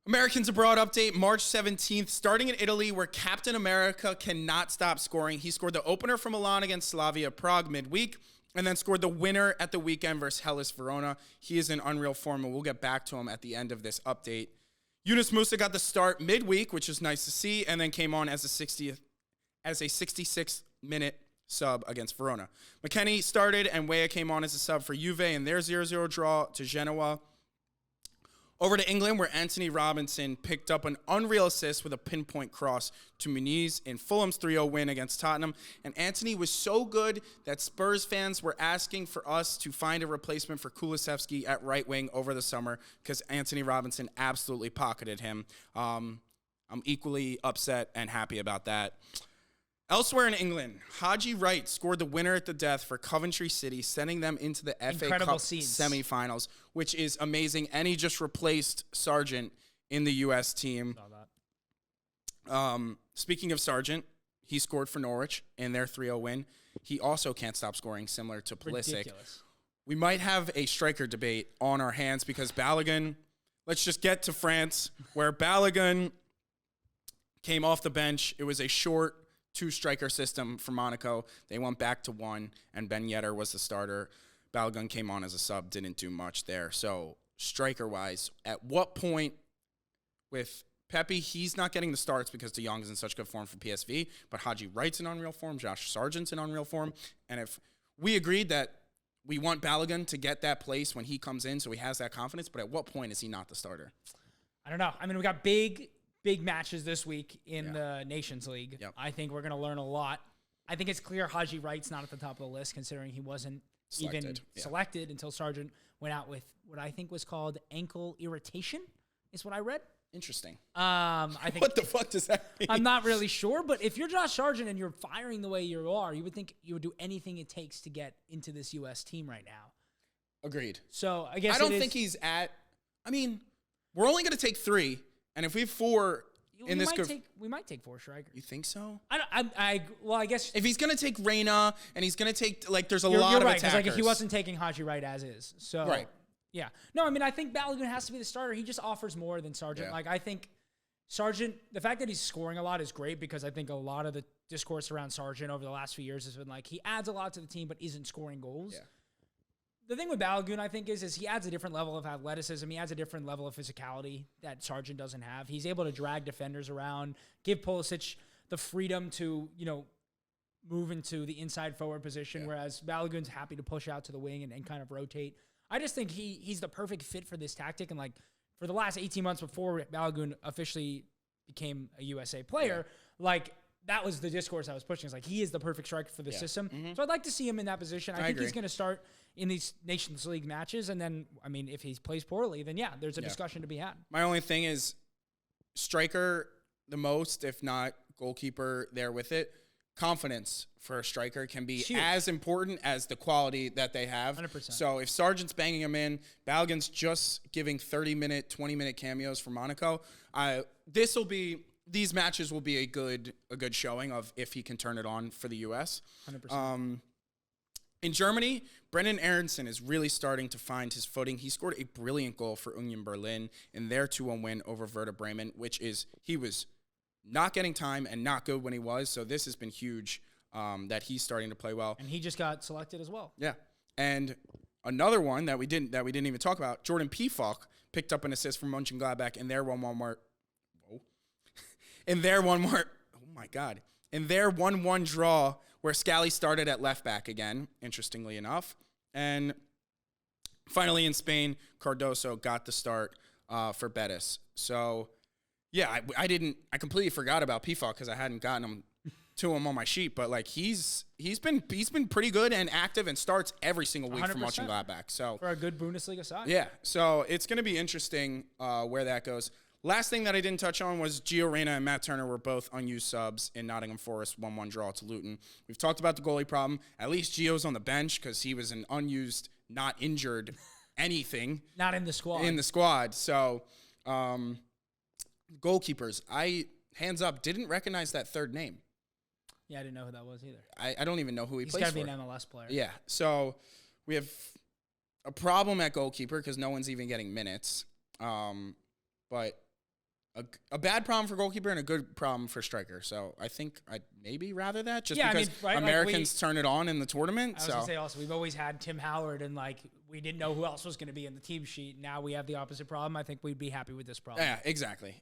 Americans Abroad update, March 17th, starting in Italy, where Captain America cannot stop scoring. He scored the opener for Milan against Slavia Prague midweek, and then scored the winner at the weekend versus Hellas Verona. He is in unreal form, and we'll get back to him at the end of this update. Yunus Musa got the start midweek, which is nice to see, and then came on as a 66th-minute sub against Verona. McKennie started, and Weah came on as a sub for Juve in their 0-0 draw to Genoa. Over to England, where Anthony Robinson picked up an unreal assist with a pinpoint cross to Muniz in Fulham's 3-0 win against Tottenham. And Anthony was so good that Spurs fans were asking for us to find a replacement for Kulusevski at right wing over the summer because Anthony Robinson absolutely pocketed him. I'm equally upset and happy about that. Elsewhere in England, Haji Wright scored the winner at the death for Coventry City, sending them into the FA Cup semifinals, which is amazing. And he just replaced Sargent in the U.S. team. Speaking of Sargent, he scored for Norwich in their 3-0 win. He also can't stop scoring, similar to Pulisic. Ridiculous. We might have a striker debate on our hands because Balogun, let's just get to France, where Balogun came off the bench. It was a short two-striker system for Monaco. They went back to one, and Ben Yedder was the starter. Balogun came on as a sub, didn't do much there. So, striker-wise, at what point with Pepe, he's not getting the starts because De Jong is in such good form for PSV, but Haji Wright's in unreal form, Josh Sargent's in unreal form, and if we agreed that we want Balogun to get that place when he comes in so he has that confidence, but at what point is he not the starter? I don't know. I mean, we got big matches this week in the Nations League. Yep. I think we're going to learn a lot. I think it's clear Haji Wright's not at the top of the list, considering he wasn't selected until Sargent went out with what I think was called ankle irritation, is what I read. Interesting. I think what the fuck does that mean? I'm not really sure, but if you're Josh Sargent and you're firing the way you are, you would think you would do anything it takes to get into this U.S. team right now. Agreed. So I guess I don't think he's at. I mean, we're only going to take 3. And if we have 4 in this group, we might take 4 strikers. You think so? I guess if he's gonna take Reyna and he's gonna take there's a lot you're of right, attackers. Like he wasn't taking Haji Wright as is. So right. Yeah. No, I mean I think Balogun has to be the starter. He just offers more than Sargent. Yeah. Like I think Sargent, the fact that he's scoring a lot is great because I think a lot of the discourse around Sargent over the last few years has been like he adds a lot to the team but isn't scoring goals. Yeah. The thing with Balogun, I think, is he adds a different level of athleticism. He adds a different level of physicality that Sargent doesn't have. He's able to drag defenders around, give Pulisic the freedom to, move into the inside forward position, whereas Balogun's happy to push out to the wing and kind of rotate. I just think he's the perfect fit for this tactic. And, for the last 18 months before Balogun officially became a USA player, that was the discourse I was pushing. It's he is the perfect striker for the system. Mm-hmm. So I'd like to see him in that position. I think he's going to start in these Nations League matches. And then, I mean, if he plays poorly, then there's a discussion to be had. My only thing is striker the most, if not goalkeeper there with it. Confidence for a striker can be as important as the quality that they have. 100%. So if Sargent's banging him in, Balogun's just giving 30-minute, 20-minute cameos for Monaco, these matches will be a good showing of if he can turn it on for the U.S. 100%. In Germany, Brendan Aronson is really starting to find his footing. He scored a brilliant goal for Union Berlin in their 2-1 win over Werder Bremen, he was not getting time and not good when he was. So this has been huge that he's starting to play well. And he just got selected as well. Yeah. And another one that we didn't even talk about, Jordan Pefok picked up an assist from Mönchengladbach in their 1-1 draw where Scally started at left back again, interestingly enough. And finally in Spain, Cardoso got the start for Betis. So, yeah, I completely forgot about Pefok because I hadn't gotten him to him on my sheet, but he's been pretty good and active and starts every single week 100%. For Mönchengladbach. So for a good Bundesliga side. Yeah, so it's going to be interesting where that goes. Last thing that I didn't touch on was Gio Reyna and Matt Turner were both unused subs in Nottingham Forest 1-1 draw to Luton. We've talked about the goalie problem. At least Gio's on the bench because he was an unused, not injured anything. Not in the squad. So, goalkeepers, hands up, didn't recognize that third name. Yeah, I didn't know who that was either. I don't even know who he plays for. He's got to be an MLS player. Yeah, so we have a problem at goalkeeper because no one's even getting minutes. But a bad problem for goalkeeper and a good problem for striker. So I think I'd maybe rather that just Yeah, I because mean, right, like Americans turn it on in the tournament. I was so gonna say also we've always had Tim Howard and like we didn't know who else was going to be in the team sheet. Now we have the opposite problem. I think we'd be happy with this problem. yeah, exactly. Yeah.